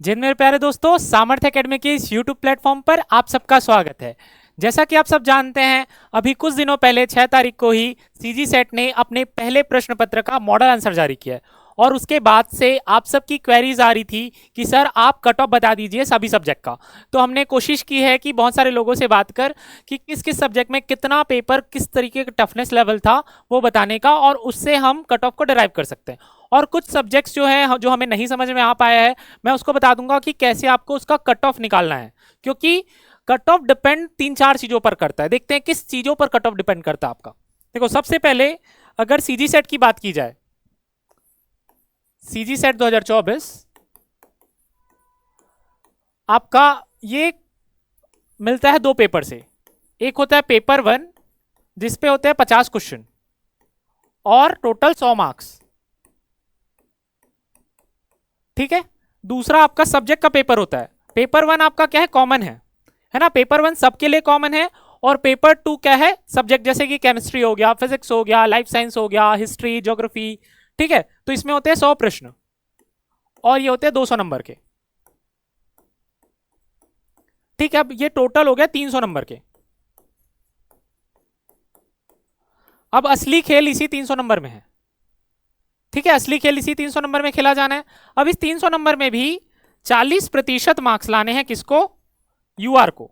जिन मेरे प्यारे दोस्तों, सामर्थ्य एकेडमी के इस यूट्यूब प्लेटफॉर्म पर आप सबका स्वागत है। जैसा कि आप सब जानते हैं, अभी कुछ दिनों पहले 6 तारीख को ही सीजी सेट ने अपने पहले प्रश्न पत्र का मॉडल आंसर जारी किया है और उसके बाद से आप सबकी क्वेरीज आ रही थी कि सर आप कट ऑफ बता दीजिए सभी सब्जेक्ट का। तो हमने कोशिश की है कि बहुत सारे लोगों से बात कर कि किस किस सब्जेक्ट में कितना पेपर किस तरीके का टफनेस लेवल था वो बताने का, और उससे हम कट ऑफ को डिराइव कर सकते हैं। और कुछ सब्जेक्ट्स जो है जो हमें नहीं समझ में आ पाया है, मैं उसको बता दूंगा कि कैसे आपको उसका कट ऑफ निकालना है, क्योंकि कट ऑफ डिपेंड 3-4 चीजों पर करता है। देखते हैं किस चीजों पर कट ऑफ डिपेंड करता है आपका। देखो, सबसे पहले अगर सीजी सेट की बात की जाए, सीजी सेट 2024 आपका ये मिलता है 2 पेपर से। एक होता है पेपर 1 जिसपे होते हैं 50 क्वेश्चन और टोटल 100 मार्क्स, ठीक है। दूसरा आपका सब्जेक्ट का पेपर होता है। पेपर 1 आपका क्या है, कॉमन है ना। पेपर 1 सबके लिए कॉमन है। और पेपर 2 क्या है, सब्जेक्ट जैसे कि केमिस्ट्री हो गया, फिजिक्स हो गया, लाइफ साइंस हो गया, हिस्ट्री, ज्योग्राफी, ठीक है। तो इसमें होते हैं 100 प्रश्न और ये होते हैं 200 नंबर के, ठीक है। अब ये टोटल हो गया 300 नंबर के। अब असली खेल इसी 300 नंबर में है, ठीक है। असली खेल इसी 300 नंबर में खेला जाना है। अब इस 300 नंबर में भी 40% मार्क्स लाने हैं, किसको, यूआर को,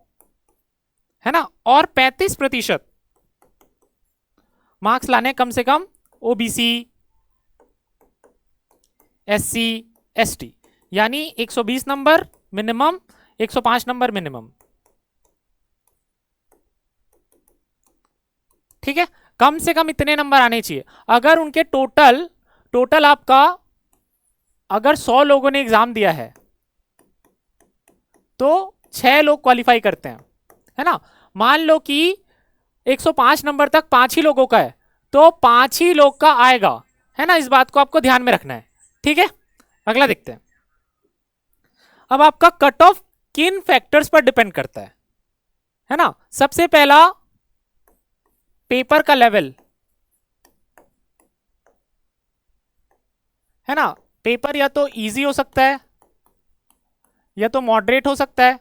है ना। और 35% मार्क्स लाने हैं कम से कम ओबीसी, एससी, एसटी, यानी 120 नंबर मिनिमम, 105 नंबर मिनिमम, ठीक है। कम से कम इतने नंबर आने चाहिए। अगर उनके टोटल आपका, अगर 100 लोगों ने एग्जाम दिया है तो 6 लोग क्वालिफाई करते हैं, है ना। मान लो कि 105 नंबर तक 5 ही लोगों का है तो 5 ही लोग का आएगा, है ना। इस बात को आपको ध्यान में रखना है, ठीक है। अगला देखते हैं। अब आपका कट ऑफ किन फैक्टर्स पर डिपेंड करता है ना। सबसे पहला पेपर का लेवल, है ना। पेपर या तो इजी हो सकता है या तो मॉडरेट हो सकता है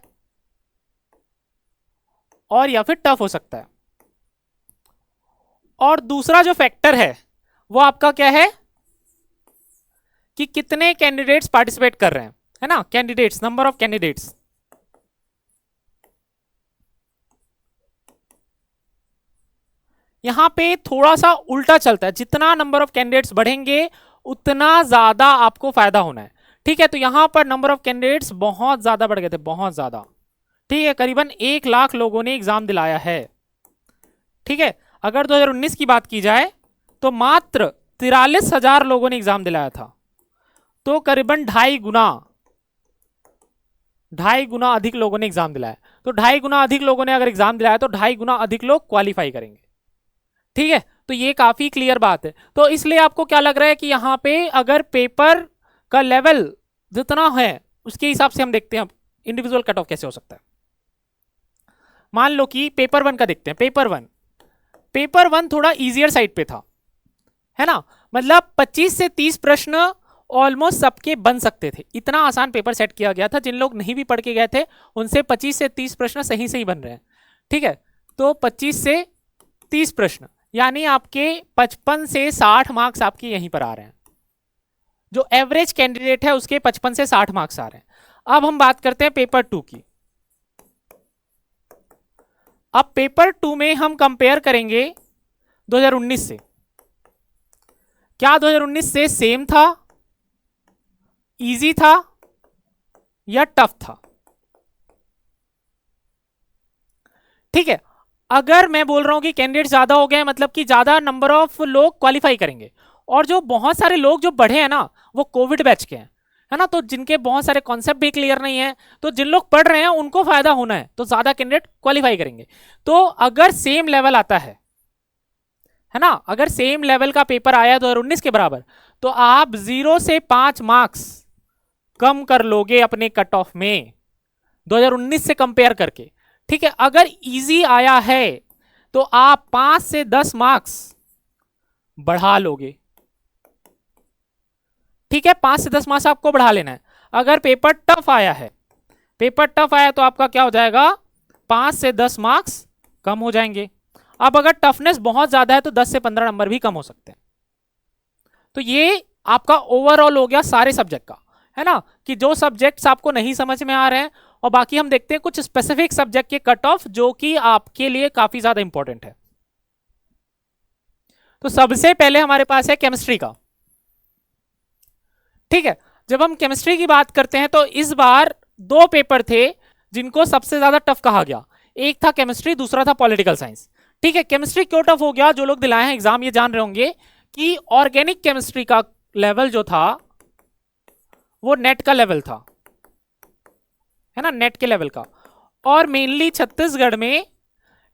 और या फिर टफ हो सकता है। और दूसरा जो फैक्टर है वो आपका क्या है कि कितने कैंडिडेट्स पार्टिसिपेट कर रहे हैं, है ना। Candidates, number of candidates. यहां पे थोड़ा सा उल्टा चलता है, जितना नंबर ऑफ कैंडिडेट्स बढ़ेंगे उतना ज्यादा आपको फायदा होना है, ठीक है। तो यहां पर नंबर ऑफ कैंडिडेट्स बहुत ज्यादा बढ़ गए थे, बहुत ज्यादा, ठीक है। करीबन 1 लाख लोगों ने एग्जाम दिलाया है, ठीक है। अगर 2019 की बात की जाए तो मात्र 43,000 लोगों ने एग्जाम दिलाया था, तो करीबन 2.5 गुना अधिक लोगों ने एग्जाम दिलाया। तो 2.5 गुना अधिक लोगों ने अगर एग्जाम दिलाया तो 2.5 गुना अधिक लोग क्वालिफाई करेंगे, ठीक है। तो ये काफी क्लियर बात है। तो इसलिए आपको क्या लग रहा है कि यहां पे अगर पेपर का लेवल जितना है उसके हिसाब से हम देखते हैं इंडिविजुअल कट ऑफ कैसे हो सकता है। मान लो कि पेपर 1 का देखते हैं। पेपर वन थोड़ा इजियर साइड पे था, है ना। मतलब 25 से 30 प्रश्न ऑलमोस्ट सबके बन सकते थे, इतना आसान पेपर सेट किया गया था। जिन लोग नहीं भी पढ़ के गए थे उनसे 25 से 30 प्रश्न सही सही बन रहे हैं, ठीक है। तो 25 से 30 प्रश्न यानी आपके 55 से 60 मार्क्स आपके यहीं पर आ रहे हैं। जो एवरेज कैंडिडेट है उसके 55 से 60 मार्क्स आ रहे हैं। अब हम बात करते हैं पेपर 2 की। अब पेपर 2 में हम कंपेयर करेंगे 2019 से। क्या 2019 से सेम था, इजी था या टफ था, ठीक है। अगर मैं बोल रहा हूं कि कैंडिडेट ज्यादा हो गए मतलब कि ज्यादा नंबर ऑफ लोग क्वालिफाई करेंगे, और जो बहुत सारे लोग जो बढ़े हैं ना वो कोविड बैच के हैं, है ना। तो जिनके बहुत सारे कॉन्सेप्ट भी क्लियर नहीं है, तो जिन लोग पढ़ रहे हैं उनको फायदा होना है, तो ज्यादा कैंडिडेट क्वालिफाई करेंगे। तो अगर सेम लेवल आता है ना, अगर सेम लेवल का पेपर आया 2019 के बराबर, तो आप 0 से 5 मार्क्स कम कर लोगे अपने कट ऑफ में 2019 से कंपेयर करके, ठीक है। अगर इजी आया है तो आप 5 से 10 मार्क्स बढ़ा लोगे, ठीक है। 5 से 10 मार्क्स आपको बढ़ा लेना है। अगर पेपर टफ आया है, पेपर टफ आया तो आपका क्या हो जाएगा, 5 से 10 मार्क्स कम हो जाएंगे। अब अगर टफनेस बहुत ज्यादा है तो 10 से 15 नंबर भी कम हो सकते हैं। तो ये आपका ओवरऑल हो गया सारे सब्जेक्ट का, है ना, कि जो सब्जेक्ट्स आपको नहीं समझ में आ रहे हैं, और बाकी हम देखते हैं कुछ स्पेसिफिक सब्जेक्ट के कट ऑफ जो कि आपके लिए काफी ज्यादा इंपॉर्टेंट है। तो सबसे पहले हमारे पास है केमिस्ट्री का। ठीक है, जब हम केमिस्ट्री की बात करते हैं तो इस बार 2 पेपर थे जिनको सबसे ज्यादा टफ कहा गया। एक था केमिस्ट्री, दूसरा था पॉलिटिकल साइंस। ठीक है, केमिस्ट्री क्यों टफ हो गया, जो लोग दिलाए हैं एग्जाम ये जान रहे होंगे कि ऑर्गेनिक केमिस्ट्री का लेवल जो था वो नेट का लेवल था, है ना, नेट के लेवल का। और मेनली छत्तीसगढ़ में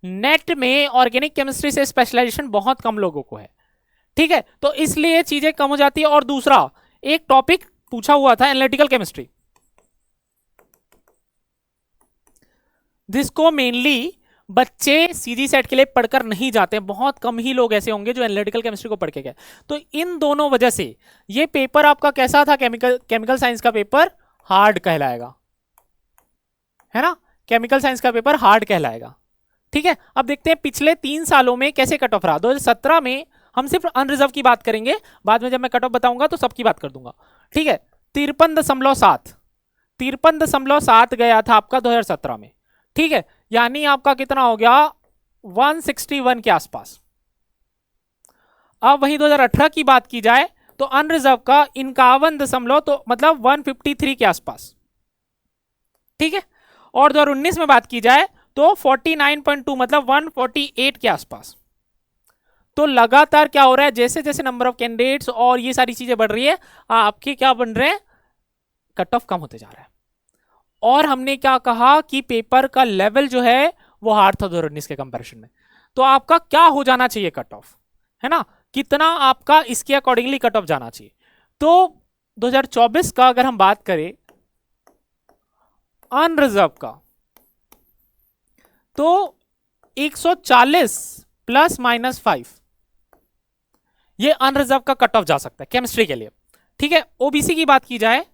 नेट में ऑर्गेनिक केमिस्ट्री से स्पेशलाइजेशन बहुत कम लोगों को है। ठीक है, तो इसलिए चीजें कम हो जाती है। और दूसरा एक टॉपिक पूछा हुआ था एनालिटिकल केमिस्ट्री, जिसको मेनली बच्चे सीजी सेट के लिए पढ़कर नहीं जाते, बहुत कम ही लोग ऐसे होंगे जो एनालिटिकल केमिस्ट्री को पढ़ के गए। तो इन दोनों वजह से ये पेपर आपका कैसा था, केमिकल साइंस का पेपर हार्ड कहलाएगा, है ना, केमिकल साइंस का पेपर हार्ड कहलाएगा। ठीक है, अब देखते हैं पिछले 3 सालों में कैसे कट ऑफ रहा। 2017 में हम सिर्फ अनरिजर्व की बात करेंगे, बाद में जब मैं कट ऑफ बताऊंगा तो सबकी बात कर दूंगा। ठीक है, 53.7 गया था आपका 2017 में। ठीक है, यानी आपका कितना हो गया, 161 के आसपास। अब वहीं 2018 की बात की जाए तो अनरिजर्व का 51 तो मतलब 153 के आसपास। ठीक है, और 2019 में बात की जाए तो 49.2 मतलब 148 के आसपास। तो लगातार क्या हो रहा है, जैसे जैसे नंबर ऑफ कैंडिडेट्स और ये सारी चीजें बढ़ रही है, आपके क्या बन रहे हैं, कट ऑफ कम होते जा रहा है। और हमने क्या कहा कि पेपर का लेवल जो है वो हार्ड था 2019 के कंपैरिजन में। तो आपका क्या हो जाना चाहिए कट ऑफ, है ना, कितना आपका इसके अकॉर्डिंगली कट ऑफ जाना चाहिए। तो 2024 का अगर हम बात करें अनरिजर्व का, तो 140 ±5 ये अनरिजर्व का कट ऑफ जा सकता है केमिस्ट्री के लिए। ठीक है, ओबीसी की बात की जाए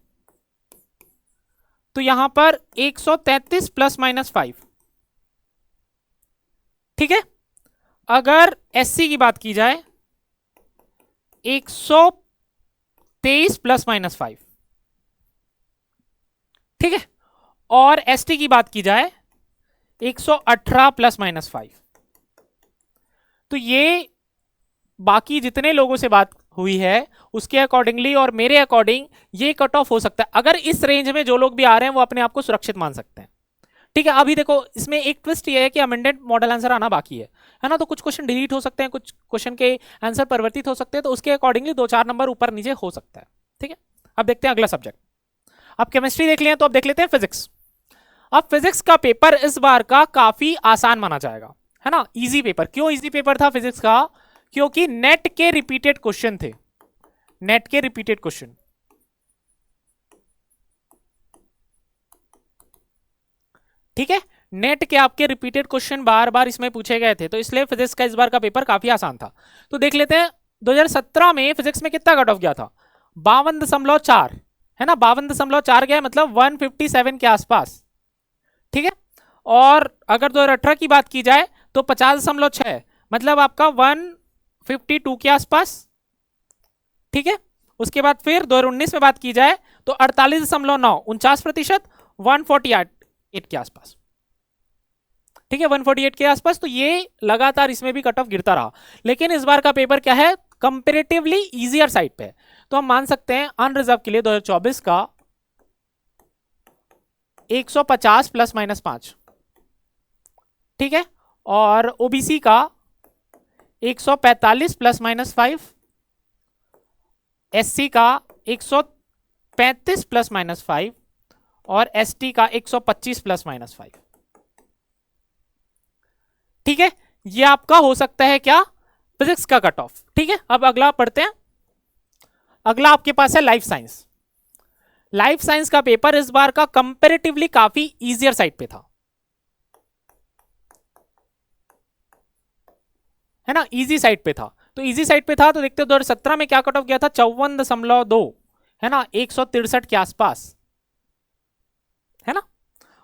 तो यहां पर 133 ±5। ठीक है, अगर एससी की बात की जाए 123 ±5। ठीक है, और एसटी की बात की जाए 118 ±5। तो ये बाकी जितने लोगों से बात हुई है उसके अकॉर्डिंगली और मेरे अकॉर्डिंग ये कट ऑफ हो सकता है। अगर इस रेंज में जो लोग भी आ रहे हैं वो अपने आप को सुरक्षित मान सकते हैं। ठीक है, अभी देखो इसमें एक ट्विस्ट ये है कि अमेंडेड मॉडल आंसर आना बाकी है ना, तो कुछ क्वेश्चन डिलीट हो सकते हैं, कुछ क्वेश्चन के आंसर परिवर्तित हो सकते हैं, तो उसके अकॉर्डिंगली 2-4 नंबर ऊपर नीचे हो सकता है। ठीक है, अब देखते हैं अगला सब्जेक्ट। अब केमिस्ट्री देख लिया तो अब देख लेते हैं फिजिक्स। अब फिजिक्स का पेपर इस बार का काफी आसान माना जाएगा, है ना, इजी पेपर। क्यों इजी पेपर था फिजिक्स का, क्योंकि नेट के रिपीटेड क्वेश्चन थे, नेट के रिपीटेड क्वेश्चन। ठीक है, नेट के आपके रिपीटेड क्वेश्चन बार बार इसमें पूछे गए थे, तो इसलिए फिजिक्स का इस बार का पेपर काफी आसान था। तो देख लेते हैं 2017 में फिजिक्स में कितना कट ऑफ गया था, 52.4, है ना, 52.4 गया, मतलब 157 के आसपास। ठीक है, और अगर 2018 की बात की जाए तो 50.6, मतलब आपका 152 के आसपास। ठीक है, उसके बाद फिर 2019 में बात की जाए तो 48.9, 49%, 148 के आसपास। ठीक है, 148 के आसपास। तो ये लगातार इसमें भी कट ऑफ गिरता रहा, लेकिन इस बार का पेपर क्या है, कंपेरेटिवली इजियर साइड पे है। तो हम मान सकते हैं अनरिजर्व के लिए 2024 का 150 ±5। ठीक है, और ओबीसी का 145 ±5, एससी का 135 ±5 और एसटी का 125 ±5। ठीक है, ये आपका हो सकता है क्या, फिजिक्स का कट ऑफ। ठीक है, अब अगला पढ़ते हैं। अगला आपके पास है लाइफ साइंस। लाइफ साइंस का पेपर इस बार का कंपैरेटिवली काफी इजियर साइड पे था, है ना, इजी साइड पे था। तो इजी साइड पे था तो देखते हो 2017 में क्या कट ऑफ गया था, 54.2, है ना, 163 के आसपास।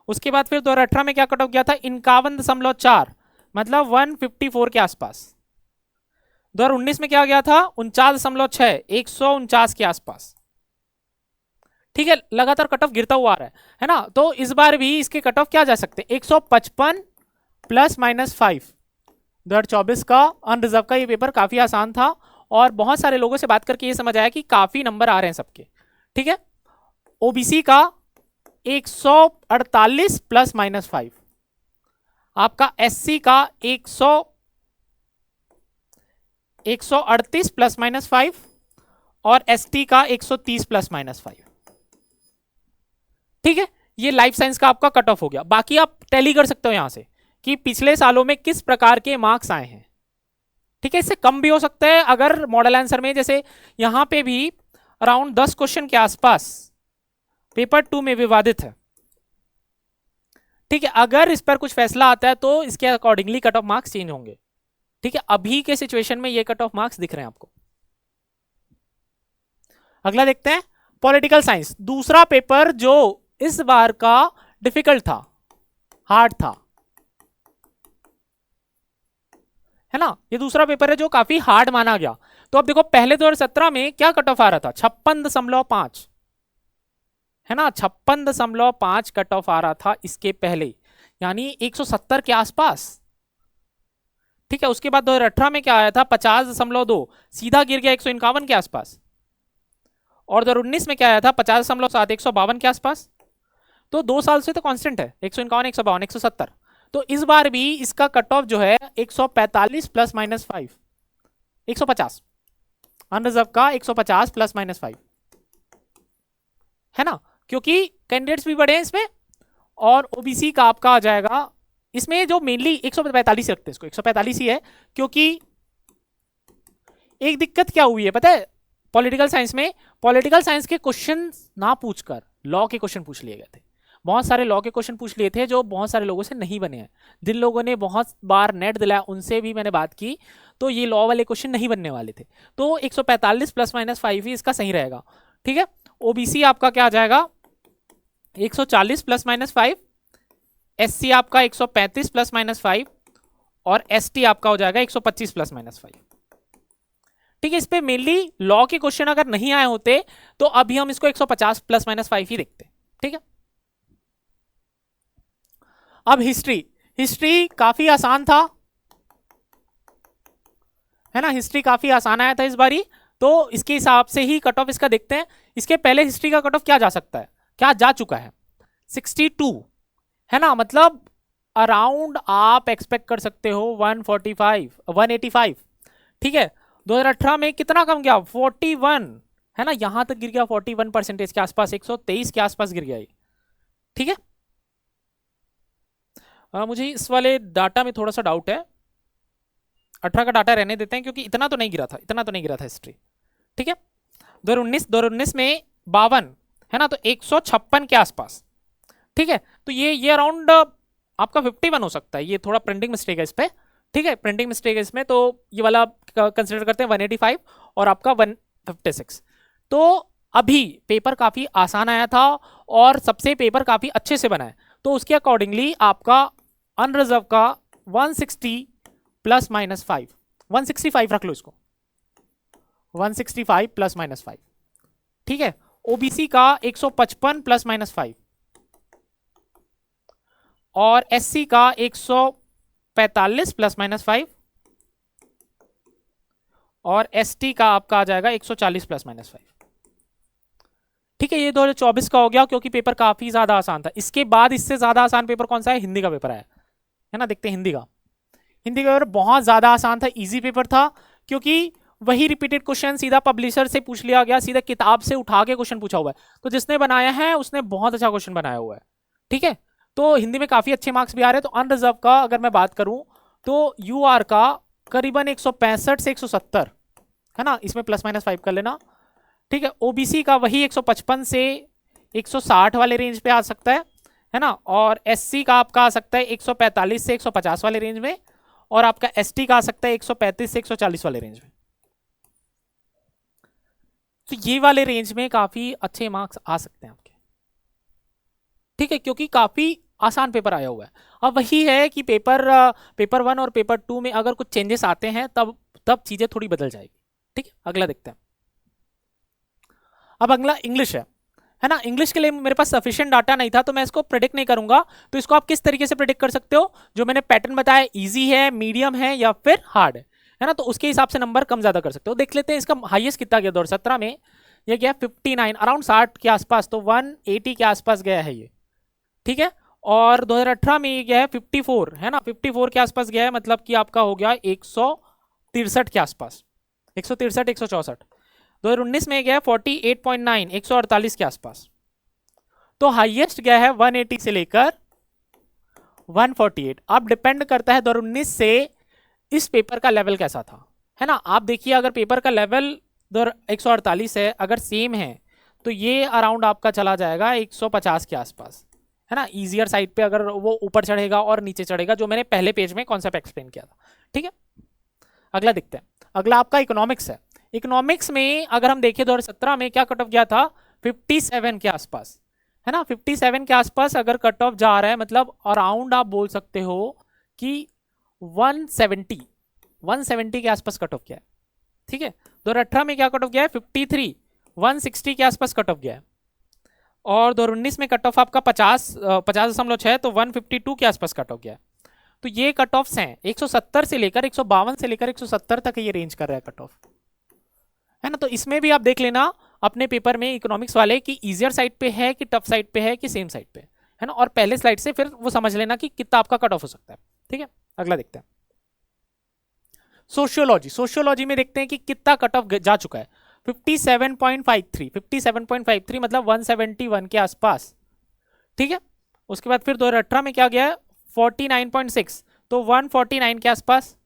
उसके बाद फिर 2018 में क्या कट ऑफ गया था 51.4, मतलब 154 के आसपास। 2019 में क्या गया था 49.6, 149 के आसपास। ठीक है, लगातार कट ऑफ गिरता हुआ आ रहा है ना। तो इस बार भी इसके कट ऑफ क्या जा सकते हैं 155 ±5। 2024 का अनरिजर्व का ये पेपर काफी आसान था और बहुत सारे लोगों से बात करके ये समझ आया कि काफी नंबर आ रहे हैं सबके। ठीक है, ओबीसी का 148 ±5, आपका एससी का 138 ±5 और एसटी का 130 ±5। ठीक है, ये लाइफ साइंस का आपका कट ऑफ हो गया। बाकी आप टैली कर सकते हो यहां से कि पिछले सालों में किस प्रकार के मार्क्स आए हैं। ठीक है, इससे कम भी हो सकता है अगर मॉडल आंसर में, जैसे यहां पे भी अराउंड 10 क्वेश्चन के आसपास पेपर 2 में विवादित है। ठीक है, अगर इस पर कुछ फैसला आता है तो इसके accordingly cut off marks change होंगे। ठीक है, अभी के सिचुएशन में ये कट ऑफ मार्क्स दिख रहे हैं आपको। अगला देखते हैं पॉलिटिकल साइंस, दूसरा पेपर जो इस बार का डिफिकल्ट था, हार्ड था, है ना। ये दूसरा पेपर है जो काफी हार्ड माना गया। तो अब देखो पहले 2017 में क्या कट ऑफ आ रहा था 56.5, है ना, 56.5 कट ऑफ आ रहा था इसके पहले, यानी 170 के आसपास। ठीक है, उसके बाद 2018 में क्या आया था 50.2, सीधा गिर गया 151 के आसपास। और 2019 में क्या आया था 50.7, 152 के आसपास। तो 2 साल से तो कांस्टेंट है 151, 152, 170। तो इस बार भी इसका कट ऑफ जो है 145 ±5, 150 अनरिजर्व का 150 ±5, है ना, क्योंकि कैंडिडेट्स भी बढ़े हैं इसमें। और ओबीसी का आपका आ जाएगा इसमें जो मेनली 145 रखते हैं, इसको 145 ही है, क्योंकि एक दिक्कत क्या हुई है पता है पॉलिटिकल साइंस में, पॉलिटिकल साइंस के क्वेश्चन ना पूछकर लॉ के क्वेश्चन पूछ लिए गए थे। बहुत सारे लॉ के क्वेश्चन पूछ लिए थे जो बहुत सारे लोगों से नहीं बने हैं। जिन लोगों ने बहुत बार नेट दिलाया उनसे भी मैंने बात की, तो ये लॉ वाले क्वेश्चन नहीं बनने वाले थे। तो 145 ±5 ही इसका सही रहेगा। ठीक है, ओबीसी आपका क्या आ जाएगा 140 ±5, एससी आपका 135 ±5 और एसटी आपका हो जाएगा 125 ±5। ठीक है, इस पे मेनली लॉ के क्वेश्चन अगर नहीं आए होते तो अभी हम इसको 150 ±5 ही देखते। ठीक है, अब हिस्ट्री काफी आसान था, है ना, हिस्ट्री काफी आसान आया था इस बारी। तो इसके हिसाब से ही कट ऑफ इसका देखते हैं। इसके पहले हिस्ट्री का कट ऑफ क्या जा सकता है, क्या जा चुका है 62, है ना, मतलब अराउंड आप एक्सपेक्ट कर सकते हो 145, 185। ठीक है, 2018 में कितना कम गया 41, है ना, यहां तक गिर गया 41% के आसपास, 123 के आसपास गिर गया ये। ठीक है, मुझे इस वाले डाटा में थोड़ा सा डाउट है, 18 का डाटा रहने देते हैं क्योंकि इतना तो नहीं गिरा था, इतना तो नहीं गिरा था हिस्ट्री। ठीक है, 2019 में 52, है ना, तो 156 के आसपास। ठीक है, तो ये अराउंड आपका 51 हो सकता है, ये थोड़ा प्रिंटिंग मिस्टेक है इस पे। ठीक है, प्रिंटिंग मिस्टेक है इसमें, तो ये वाला कंसिडर करते हैं 185 और आपका 156। तो अभी पेपर काफी आसान आया था और सबसे पेपर काफी अच्छे से बना है, तो उसके अकॉर्डिंगली आपका अनरिजर्व का 160 ±5, 165 रख लो इसको, 165 ±5। ठीक है, ओबीसी का 155 ±5 और एससी का 145 ±5 और एसटी का आपका आ जाएगा 140 ±5। ठीक है, ये 2024 का हो गया क्योंकि पेपर काफी ज्यादा आसान था। इसके बाद इससे ज्यादा आसान पेपर कौन सा है, हिंदी का पेपर है ना, देखते हैं हिंदी का। हिंदी का पेपर बहुत ज्यादा आसान था, इजी पेपर था, क्योंकि वही रिपीटेड क्वेश्चन सीधा पब्लिशर से पूछ लिया गया, सीधा किताब से उठा के क्वेश्चन पूछा हुआ है। तो जिसने बनाया है उसने बहुत अच्छा क्वेश्चन बनाया हुआ है। ठीक है, तो हिंदी में काफी अच्छे मार्क्स भी आ रहे हैं। तो अनरिजर्व का अगर मैं बात करूं तो यूआर का करीबन 165 से 170, है ना, इसमें ±5 कर लेना। ठीक है, ओबीसी का वही 155 से 160 वाले रेंज पे आ सकता है ना, और एससी का आपका आ सकता है 145 से 150 वाले रेंज में, और आपका एसटी का आ सकता है 135 से 140 वाले रेंज में। तो ये वाले रेंज में काफी अच्छे मार्क्स आ सकते हैं आपके। ठीक है, क्योंकि काफी आसान पेपर आया हुआ है। अब वही है कि पेपर 1 और पेपर 2 में अगर कुछ चेंजेस आते हैं तब चीजें थोड़ी बदल जाएगी। ठीक है, अगला देखते हैं। अब अगला इंग्लिश है ना। इंग्लिश के लिए मेरे पास सफिशिएंट डाटा नहीं था तो मैं इसको प्रेडिक्ट नहीं करूंगा। तो इसको आप किस तरीके से प्रेडिक्ट कर सकते हो, जो मैंने पैटर्न बताया, इजी है, मीडियम है या फिर हार्ड है ना। तो उसके हिसाब से नंबर कम ज्यादा कर सकते हो। देख लेते हैं इसका हाईएस्ट कितना गया 2017 में। ये गया 59, अराउंड 60 के आसपास, तो 180 के आसपास गया है ये। ठीक है, और 2018 में ये गया है 54, है ना, 54 के आसपास गया है, मतलब कि आपका हो गया 163 के आसपास, 163 164। 2019 में गया है 48.9, 148 के आसपास। तो हाईएस्ट गया है 180 से लेकर 148। अब डिपेंड करता है 2019 से इस पेपर का लेवल कैसा था, है ना। आप देखिए अगर पेपर का लेवल 148 है, अगर सेम है तो ये अराउंड आपका चला जाएगा 150 के आसपास, है ना। इजियर साइड पे अगर वो ऊपर चढ़ेगा और नीचे चढ़ेगा, जो मैंने पहले पेज में कॉन्सेप्ट एक्सप्लेन किया था। ठीक है, अगला देखते हैं। अगला आपका इकोनॉमिक्स है। इकोनॉमिक्स में अगर हम देखें 2017 में क्या कट ऑफ गया था, 57 के आसपास, है ना। 57 के आसपास अगर कट ऑफ जा रहा है, मतलब अराउंड आप बोल सकते हो कि 170 के आसपास कट ऑफ गया है। ठीक है, 2018 में क्या कट ऑफ गया है, 53, 160 के आसपास कट ऑफ गया है। और 2019 में कट ऑफ आपका 50.6, तो 152 के आसपास कट ऑफ गया है। तो ये कट ऑफ्स हैं 170 से लेकर 152 से लेकर 170 तक ये रेंज कर रहा है कट ऑफ, है ना। तो इसमें भी आप देख लेना अपने पेपर में इकोनॉमिक्स वाले कि इजियर साइड पे है कि टफ साइड पे है कि सेम साइड पे है ना। और पहले स्लाइड से फिर वो समझ लेना कि कितना आपका कट ऑफ हो सकता है। ठीक है, अगला देखते हैं। सोशियोलॉजी में देखते हैं कि कितना कट ऑफ जा चुका है। 57.53 मतलब 171 के आसपास। ठीक है, उसके बाद फिर 2018 में क्या गया है, 49.6, तो 149 के आसपास।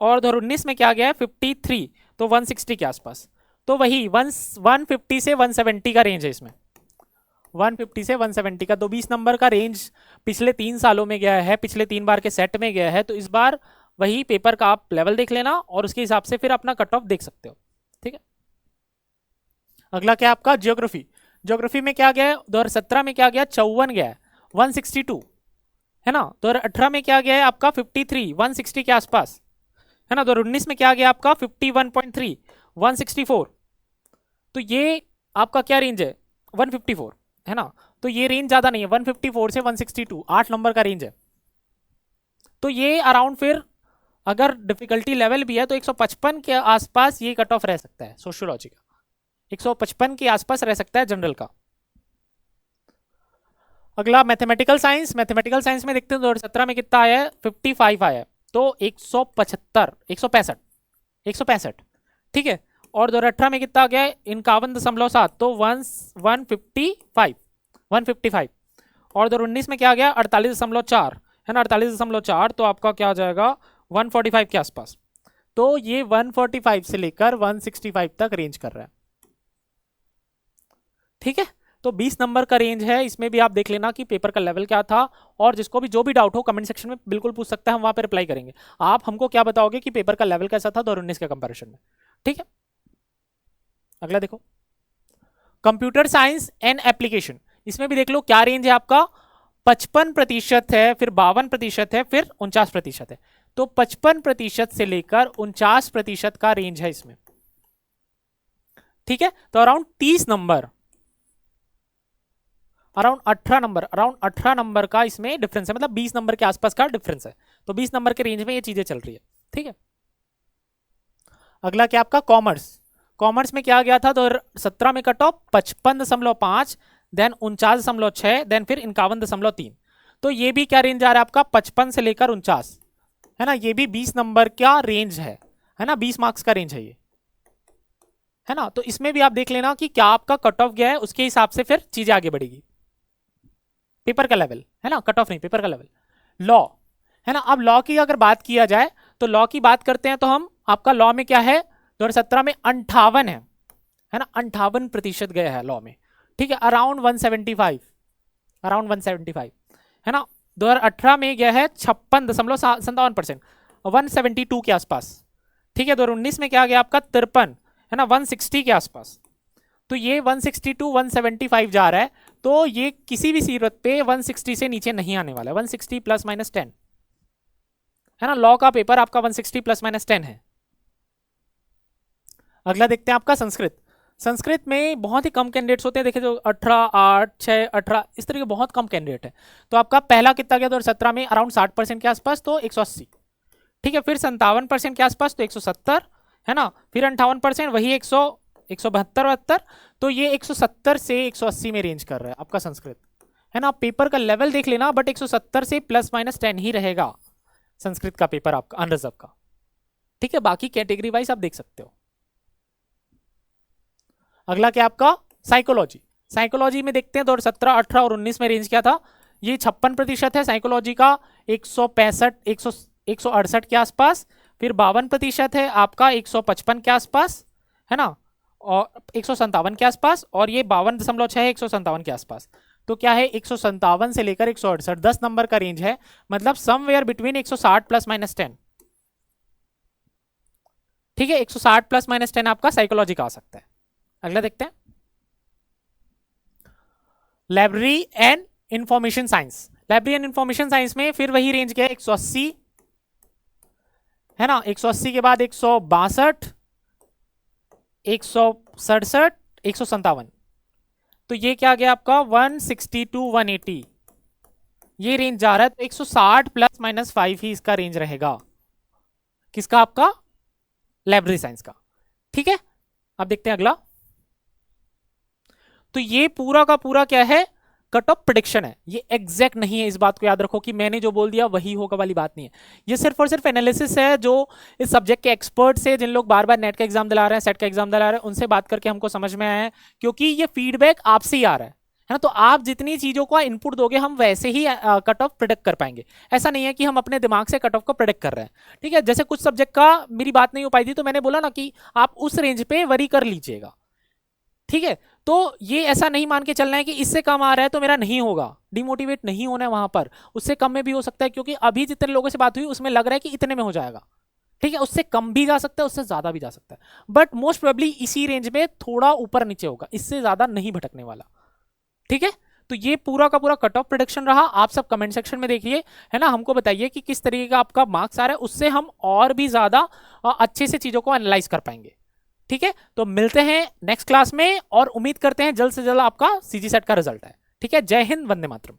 और 2019 में क्या गया है, 53, तो 160 के आसपास। तो वही 150 से 170 का रेंज है इसमें, 150 से 170 का। तो 20 नंबर का रेंज पिछले 3 सालों में गया है, पिछले 3 बार के सेट में गया है। तो इस बार वही पेपर का आप लेवल देख लेना और उसके हिसाब से फिर अपना कट ऑफ देख सकते हो। ठीक है, अगला क्या आपका ज्योग्राफी में क्या गया है, 2017 में क्या गया, 54 गया है, 162, है ना। 2018 में क्या गया है आपका 53, 160 के आसपास, है ना। 2019 में क्या गया आपका 51.3, 164। तो ये आपका क्या रेंज है, 154, है ना। तो ये रेंज ज्यादा नहीं है, 154 से 162, 8 नंबर का रेंज है। तो ये अराउंड फिर अगर डिफिकल्टी लेवल भी है तो 155 के आसपास ये कट ऑफ रह सकता है सोशियोलॉजी का, 155 के आसपास रह सकता है जनरल का। अगला मैथमेटिकल साइंस में देखते हैं 2017 में कितना आया है, 55 आया है, तो 165। ठीक है, और 2018 में कितना आ गया है, 51.7, तो 155। और 2019 में क्या आ गया, 48.4, है ना, 48.4, तो आपका क्या आ जाएगा 145 के आसपास। तो ये 145 से लेकर 165 तक रेंज कर रहा है। ठीक है, तो 20 नंबर का रेंज है। इसमें भी आप देख लेना कि पेपर का लेवल क्या था, और जिसको भी जो भी डाउट हो कमेंट सेक्शन में बिल्कुल पूछ सकता है, हम वहां पे रिप्लाई करेंगे। आप हमको क्या बताओगे कि पेपर का लेवल कैसा था 2019 के कंपैरिजन में। ठीक है, अगला देखो, कंप्यूटर साइंस एंड एप्लीकेशन। इसमें भी देख लो क्या रेंज है आपका, 55% है, फिर 52% है, फिर 49% है। तो 55% से लेकर 49% का रेंज है इसमें। ठीक है, तो अराउंड 30 नंबर, अराउंड 18 नंबर का इसमें डिफरेंस है, मतलब 20 नंबर के आसपास का डिफरेंस है। तो 20 नंबर के रेंज में ये चीजें चल रही है। ठीक है, अगला क्या आपका कॉमर्स में क्या गया था, तो 17 में कट ऑफ 55.5, देन 49.6, देन फिर 51.3। तो ये भी क्या रेंज आ रहा है आपका, 55 से लेकर 49, है ना। ये भी 20 नंबर का रेंज है ना, 20 मार्क्स का रेंज है ये, है ना। तो इसमें भी आप देख लेना कि क्या आपका कट ऑफ गया है, उसके हिसाब से फिर चीजें आगे बढ़ेगी। पेपर का लेवल, है ना, कट ऑफ नहीं, पेपर का लेवल। लॉ, है ना। अब लॉ की अगर बात किया जाए तो लॉ की बात करते हैं तो हम आपका लॉ में क्या है, 2017 में 58 है ना, 58% गया है लॉ में। ठीक है, अराउंड 175, है ना। 2018 में गया है 56.57%, 172 के आसपास। ठीक है, 2019 में क्या गया आपका 53, है ना, 160 के आसपास। तो ये 162 175 जा रहा है। तो ये किसी भी सूरत पे 160 से नीचे नहीं आने वाला है, 160 प्लस माइनस 10 है ना। लॉ का पेपर आपका 160 प्लस माइनस 10 है। अगला देखते हैं आपका संस्कृत। संस्कृत में बहुत ही कम कैंडिडेट्स होते हैं, देखिए जो 18, 8, 6, 18 इस तरह के बहुत कम कैंडिडेट है। तो आपका पहला कितना गया 2017 में अराउंड 60% के आसपास, तो 180, ठीक है। फिर 57% के आसपास, तो 170 है ना। फिर 58% वही 172, तो ये 170 से 180 में रेंज कर रहा है आपका संस्कृत, है ना। पेपर का लेवल देख लेना, बट 170 से प्लस माइनस 10 ही रहेगा संस्कृत का पेपर आपका अनरिजर्व का, ठीक है। बाकी कैटेगरी वाइज आप देख सकते हो। अगला क्या आपका साइकोलॉजी। साइकोलॉजी में देखते हैं 2017, 18 और 19 में रेंज क्या था। ये 56% है साइकोलॉजी का, 168 के आसपास। फिर 52% है आपका 155 के आसपास, है ना, और 157 के आसपास। और ये 52.6 है 157 के आसपास। तो क्या है 157 से लेकर 168, 10 नंबर का रेंज है, मतलब समवेयर बिटवीन 160 प्लस माइनस 10, ठीक है। 160 प्लस माइनस 10 आपका साइकोलॉजी का आ सकता है। अगला देखते हैं library and information science. Library and information science में फिर वही रेंज क्या है 180, है ना। 180 के बाद 162, 167, 157, तो ये क्या गया आपका 160 टू 180, ये रेंज जा रहा है। तो 160 प्लस माइनस 5 ही इसका रेंज रहेगा, किसका आपका लाइब्रेरी साइंस का, ठीक है। अब देखते हैं अगला। तो ये पूरा का पूरा क्या है कट ऑफ प्रेडिक्शन है, ये एग्जैक्ट नहीं है, इस बात को याद रखो कि मैंने जो बोल दिया वही होगा वाली बात नहीं है। ये सिर्फ और सिर्फ एनालिसिस है जो इस सब्जेक्ट के एक्सपर्ट से, जिन लोग बार बार नेट का एग्जाम दिला रहे हैं, सेट का एग्जाम दिला रहे हैं, उनसे बात करके हमको समझ में आया है, क्योंकि ये फीडबैक आपसे ही आ रहा है ना। तो आप जितनी चीजों का इनपुट दोगे हम वैसे ही कट ऑफ प्रेडिक्ट कर पाएंगे। ऐसा नहीं है कि हम अपने दिमाग से कट ऑफ को प्रेडिक्ट कर रहे हैं, ठीक है। जैसे कुछ सब्जेक्ट का मेरी बात नहीं हो पाई थी, तो मैंने बोला ना कि आप उस रेंज पे वरी कर लीजिएगा, ठीक है। तो ये ऐसा नहीं मान के चलना है कि इससे कम आ रहा है तो मेरा नहीं होगा, डिमोटिवेट नहीं होना है वहां पर। उससे कम में भी हो सकता है, क्योंकि अभी जितने लोगों से बात हुई उसमें लग रहा है कि इतने में हो जाएगा, ठीक है। उससे कम भी जा सकता है, उससे ज्यादा भी जा सकता है, बट मोस्ट प्रोबेबली इसी रेंज में थोड़ा ऊपर नीचे होगा, इससे ज्यादा नहीं भटकने वाला, ठीक है। तो ये पूरा का पूरा कट ऑफ प्रेडिक्शन रहा। आप सब कमेंट सेक्शन में देखिए, है ना, हमको बताइए कि किस तरीके का आपका मार्क्स आ रहा है, उससे हम और भी ज्यादा अच्छे से चीजों को एनालाइज कर पाएंगे, ठीक है। तो मिलते हैं नेक्स्ट क्लास में, और उम्मीद करते हैं जल्द से जल्द आपका सीजी सेट का रिजल्ट है, ठीक है। जय हिंद, वंदे मातरम।